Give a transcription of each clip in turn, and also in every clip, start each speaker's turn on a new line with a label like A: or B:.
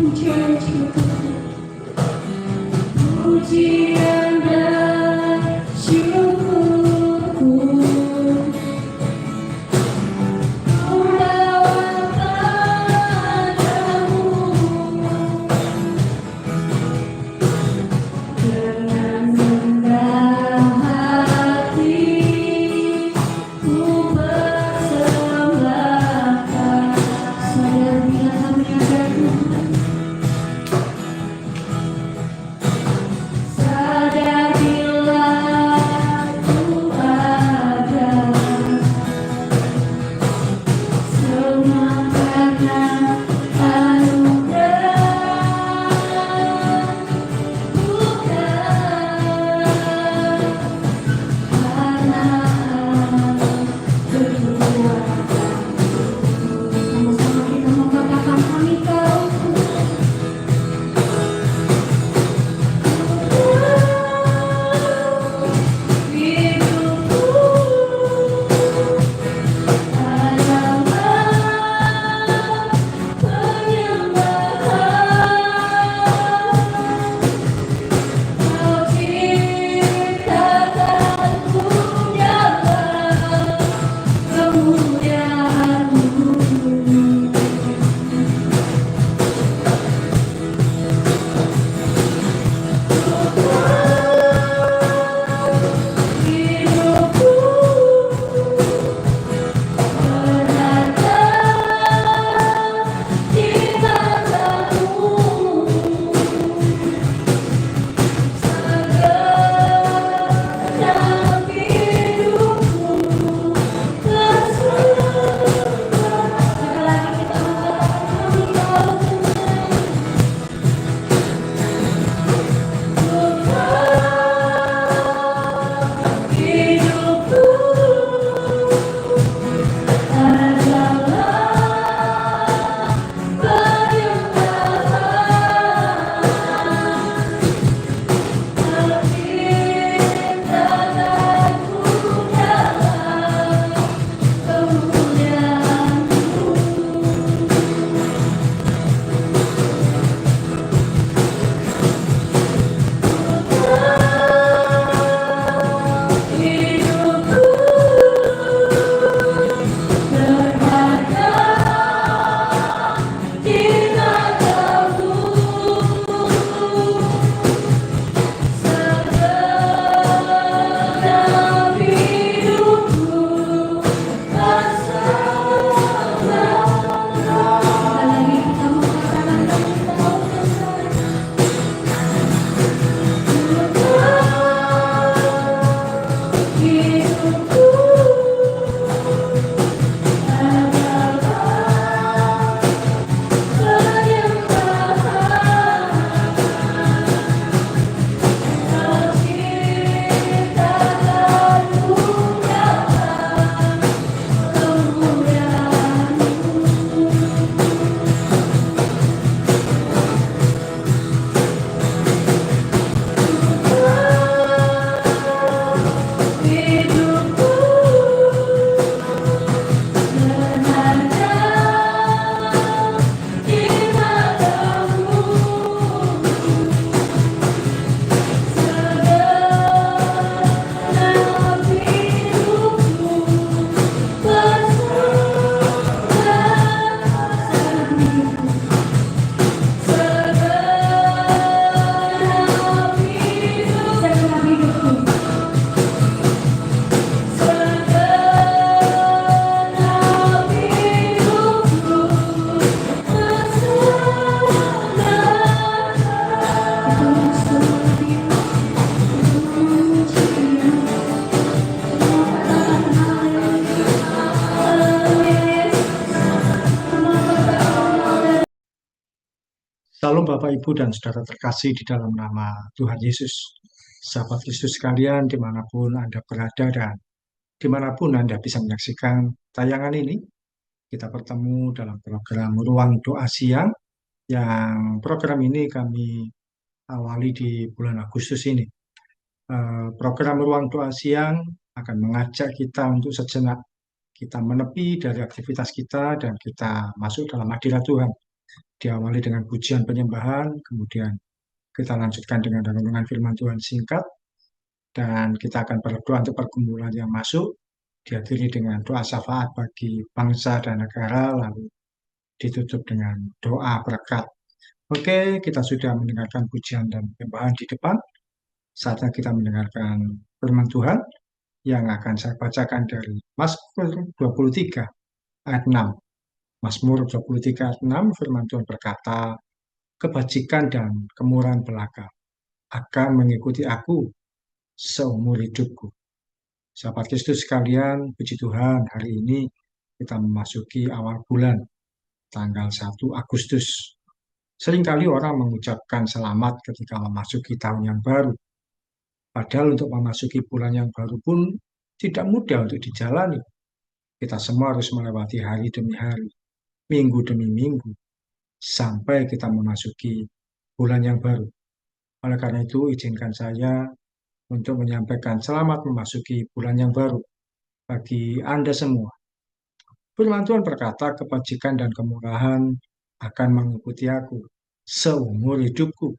A: Pujian dan syukurku membawa padamu dengan rendah hati ku persembahkan. Sadar bila kami ada Tuhan, sadar bila ku ada, semua karena anugerah, bukan karena perbuatanku. Sama-sama kita mengatakan kami tahu hidupku adalah penyembahan. Kau ciptakanku dalam kemuliaan-Mu. Hidupku berada di tangan-Mu. Segenap hidupku terserah. Sekali lagi kita mengatakan kami tahu Tuhan. Hidupku adalah penyembahan. Kau ciptakanku dalam kemuliaan-Mu. Hidupku berharga di mata-Mu. Segenap hidupku bersamamu. Sekali lagi kita mengatakan kami tahu Tuhan. Hidupku adalah penyembahan. Kau ciptakanku dalam kemuliaan-Mu. Hidupku berharga di mata-Mu. Segenap hidupku
B: Salam Bapak, Ibu, dan Saudara terkasih di dalam nama Tuhan Yesus. Sahabat Kristus sekalian, dimanapun Anda berada dan dimanapun Anda bisa menyaksikan tayangan ini, kita bertemu dalam program Ruang Doa Siang, yang program ini kami awali di bulan Agustus ini. Program Ruang Doa Siang akan mengajak kita untuk sejenak kita menepi dari aktivitas kita dan kita masuk dalam hadirat Tuhan. diawali dengan pujian penyembahan, kemudian kita lanjutkan dengan renungan firman Tuhan singkat, dan kita akan berdoa untuk pergumulan yang masuk, dihadiri dengan doa syafaat bagi bangsa dan negara, lalu ditutup dengan doa berkat. Oke, kita sudah mendengarkan pujian dan penyembahan di depan. Saatnya kita mendengarkan firman Tuhan yang akan saya bacakan dari Mazmur 23 ayat 6. Mazmur 23 ayat 6, firman Tuhan berkata, kebajikan dan kemurahan belaka akan mengikuti aku seumur hidupku. Sahabat Kristus sekalian, puji Tuhan, hari ini kita memasuki awal bulan, tanggal 1 Agustus. Seringkali orang mengucapkan selamat ketika memasuki tahun yang baru. Padahal untuk memasuki bulan yang baru pun tidak mudah untuk dijalani. Kita semua harus melewati hari demi hari, minggu demi minggu, sampai kita memasuki bulan yang baru. Oleh karena itu, izinkan saya untuk menyampaikan selamat memasuki bulan yang baru bagi Anda semua. Firman Tuhan berkata, kebajikan dan kemurahan akan mengikuti aku seumur hidupku.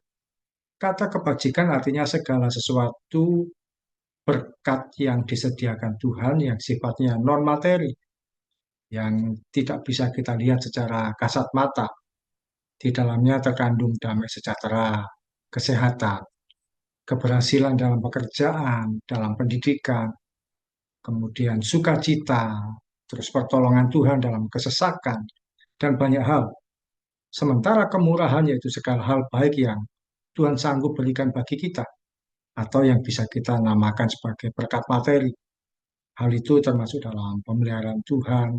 B: Kata kebajikan artinya segala sesuatu berkat yang disediakan Tuhan yang sifatnya non-materi, yang tidak bisa kita lihat secara kasat mata. Di dalamnya terkandung damai sejahtera, kesehatan, keberhasilan dalam pekerjaan, dalam pendidikan, kemudian sukacita, terus pertolongan Tuhan dalam kesesakan, dan banyak hal. Sementara kemurahan yaitu segala hal baik yang Tuhan sanggup berikan bagi kita, atau yang bisa kita namakan sebagai berkat materi. Hal itu termasuk dalam pemeliharaan Tuhan,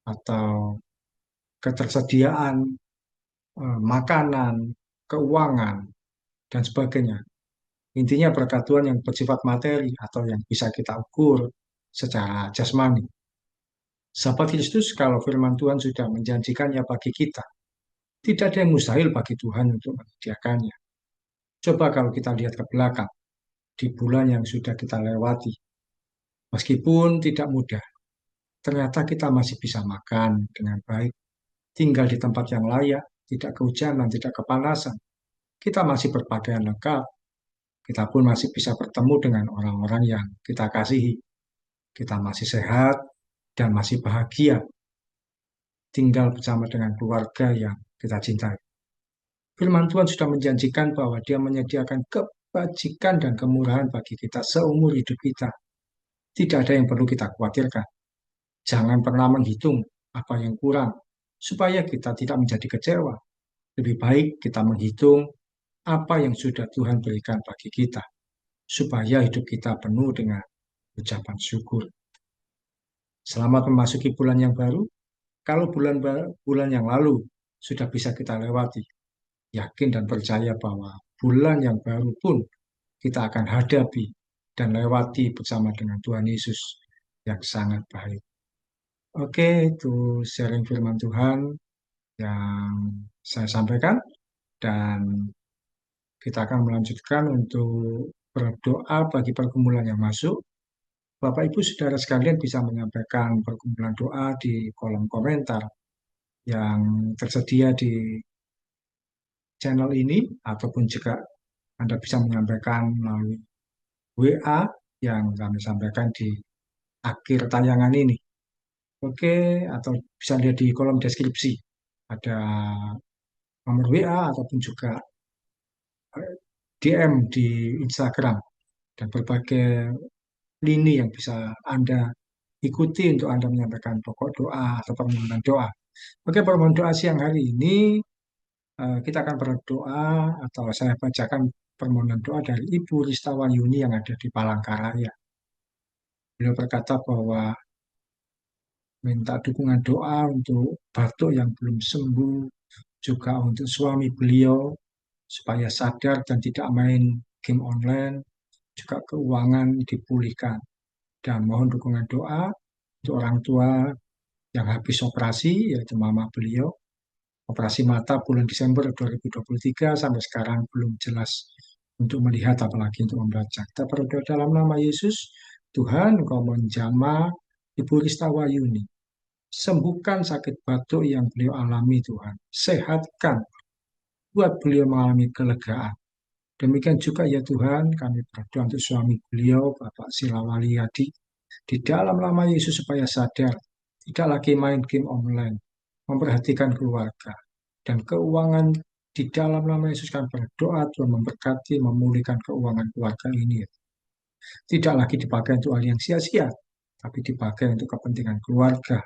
B: atau ketersediaan makanan, keuangan, dan sebagainya. Intinya berkat Tuhan yang bersifat materi atau yang bisa kita ukur secara jasmani. Sahabat Kristus, kalau firman Tuhan sudah menjanjikannya bagi kita, tidak ada yang mustahil bagi Tuhan untuk menyediakannya. Coba kalau kita lihat ke belakang, di bulan yang sudah kita lewati, meskipun tidak mudah, ternyata kita masih bisa makan dengan baik, tinggal di tempat yang layak, tidak kehujanan, tidak kepanasan. Kita masih berpakaian lengkap, kita pun masih bisa bertemu dengan orang-orang yang kita kasihi. Kita masih sehat dan masih bahagia tinggal bersama dengan keluarga yang kita cintai. Firman Tuhan sudah menjanjikan bahwa Dia menyediakan kebajikan dan kemurahan bagi kita seumur hidup kita. Tidak ada yang perlu kita khawatirkan. Jangan pernah menghitung apa yang kurang, supaya kita tidak menjadi kecewa. Lebih baik kita menghitung apa yang sudah Tuhan berikan bagi kita, supaya hidup kita penuh dengan ucapan syukur. Selamat memasuki bulan yang baru. Kalau bulan yang lalu sudah bisa kita lewati, yakin dan percaya bahwa bulan yang baru pun kita akan hadapi dan lewati bersama dengan Tuhan Yesus yang sangat baik. Oke, itu sharing firman Tuhan yang saya sampaikan, dan kita akan melanjutkan untuk berdoa bagi pergumulan yang masuk. Bapak Ibu Saudara sekalian bisa menyampaikan pergumulan doa di kolom komentar yang tersedia di channel ini, ataupun juga Anda bisa menyampaikan melalui WA yang kami sampaikan di akhir tayangan ini. Oke, atau bisa lihat di kolom deskripsi. Ada nomor WA ataupun juga DM di Instagram, dan berbagai lini yang bisa Anda ikuti untuk Anda menyampaikan pokok doa atau permohonan doa. Oke, permohonan doa siang hari ini kita akan berdoa, atau saya bacakan permohonan doa dari Ibu Ristawayuni yang ada di Palangkaraya. Beliau berkata bahwa minta dukungan doa untuk batuk yang belum sembuh, juga untuk suami beliau supaya sadar dan tidak main game online, juga keuangan dipulihkan. Dan mohon dukungan doa untuk orang tua yang habis operasi, yaitu mama beliau. Operasi mata bulan Desember 2023 sampai sekarang belum jelas untuk melihat, apalagi untuk membaca. Kita berdoa dalam nama Yesus. Tuhan, Engkau menjamah Ibu Ristawayuni. Sembuhkan sakit batuk yang beliau alami Tuhan. Sehatkan, buat beliau mengalami kelegaan. Demikian juga ya Tuhan, kami berdoa untuk suami beliau, Bapak Silawali Yadi, di dalam nama Yesus supaya sadar, tidak lagi main game online, memperhatikan keluarga, dan keuangan di dalam nama Yesus kami berdoa Tuhan memberkati, memulihkan keuangan keluarga ini. Tidak lagi dipakai untuk hal yang sia-sia, tapi dipakai untuk kepentingan keluarga,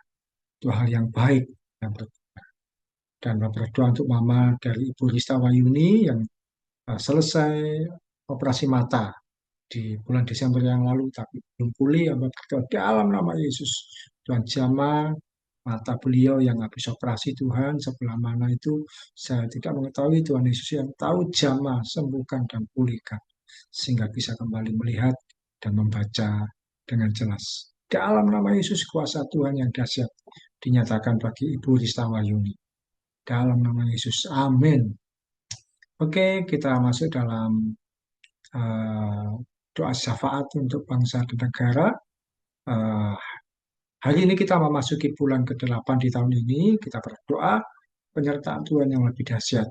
B: itu hal yang baik. Yang dan berdoa untuk Mama dari Ibu Rista Wayuni yang selesai operasi mata di bulan Desember yang lalu, tapi belum pulih. Hamba berdoa dalam nama Yesus, Tuhan jamah mata beliau yang habis operasi Tuhan, sebelah mana itu saya tidak mengetahui, Tuhan Yesus yang tahu, jamah, sembuhkan dan pulihkan, sehingga bisa kembali melihat dan membaca dengan jelas. Dalam nama Yesus, kuasa Tuhan yang dahsyat dinyatakan bagi Ibu Rista Wayuni. Dalam nama Yesus, amin. Oke, kita masuk dalam eh, doa syafaat untuk bangsa dan negara. Eh, Hari ini kita memasuki bulan ke-8 di tahun ini. Kita berdoa penyertaan Tuhan yang lebih dahsyat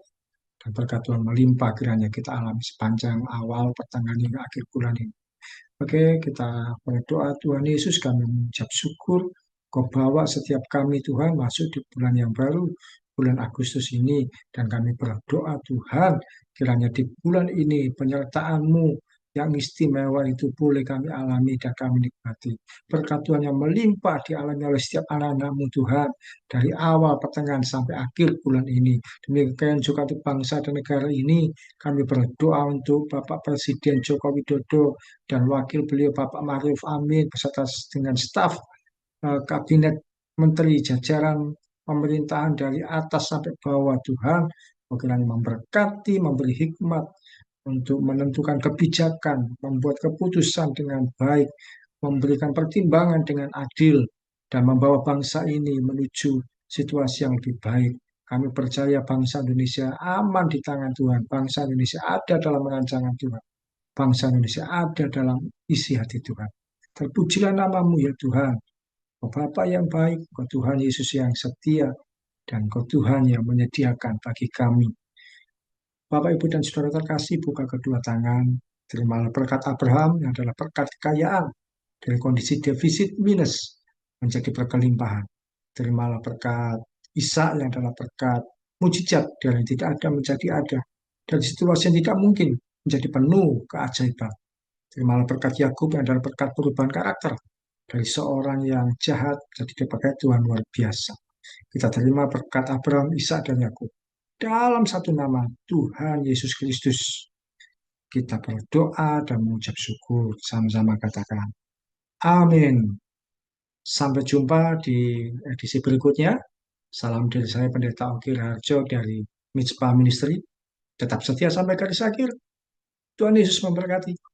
B: dan berkat Tuhan melimpah kiranya kita alami sepanjang awal, pertengahan hingga akhir bulan ini. Oke, kita berdoa Tuhan Yesus, kami mengucap syukur Kau bawa setiap kami Tuhan masuk di bulan yang baru, bulan Agustus ini, dan kami berdoa Tuhan, kiranya di bulan ini penyertaan-Mu yang istimewa itu boleh kami alami dan kami nikmati. Berkat Tuhan yang melimpah dialami oleh setiap anak-anak-Mu Tuhan, dari awal, pertengahan, sampai akhir bulan ini. Demikian juga untuk bangsa dan negara ini, kami berdoa untuk Bapak Presiden Joko Widodo, dan wakil beliau Bapak Maruf Amin beserta dengan staf kabinet menteri jajaran pemerintahan dari atas sampai bawah. Tuhan kiranya memberkati, memberi hikmat untuk menentukan kebijakan, membuat keputusan dengan baik, memberikan pertimbangan dengan adil, dan membawa bangsa ini menuju situasi yang lebih baik. Kami percaya bangsa Indonesia aman di tangan Tuhan. Bangsa Indonesia ada dalam rancangan Tuhan. Bangsa Indonesia ada dalam isi hati Tuhan. Terpujilah namamu ya Tuhan. Kau Bapa yang baik, Kau Tuhan Yesus yang setia, dan Kau Tuhan yang menyediakan bagi kami. Bapak, Ibu, dan Saudara terkasih, buka kedua tangan. Terimalah berkat Abraham yang adalah berkat kekayaan dari kondisi defisit minus menjadi berkelimpahan. Terimalah berkat Ishak yang adalah berkat mujizat dari yang tidak ada menjadi ada. Dari situasi yang tidak mungkin menjadi penuh keajaiban. Terimalah berkat Yakub yang adalah berkat perubahan karakter dari seorang yang jahat jadi dipakai Tuhan luar biasa. Kita terima berkat Abraham, Ishak, dan Yakub. Dalam satu nama Tuhan Yesus Kristus, kita berdoa dan mengucap syukur. Sama-sama katakan, amin. Sampai jumpa di edisi berikutnya. Salam dari saya, Pendeta Oki Harjo dari Mitspa Ministry. Tetap setia sampai garis akhir. Tuhan Yesus memberkati.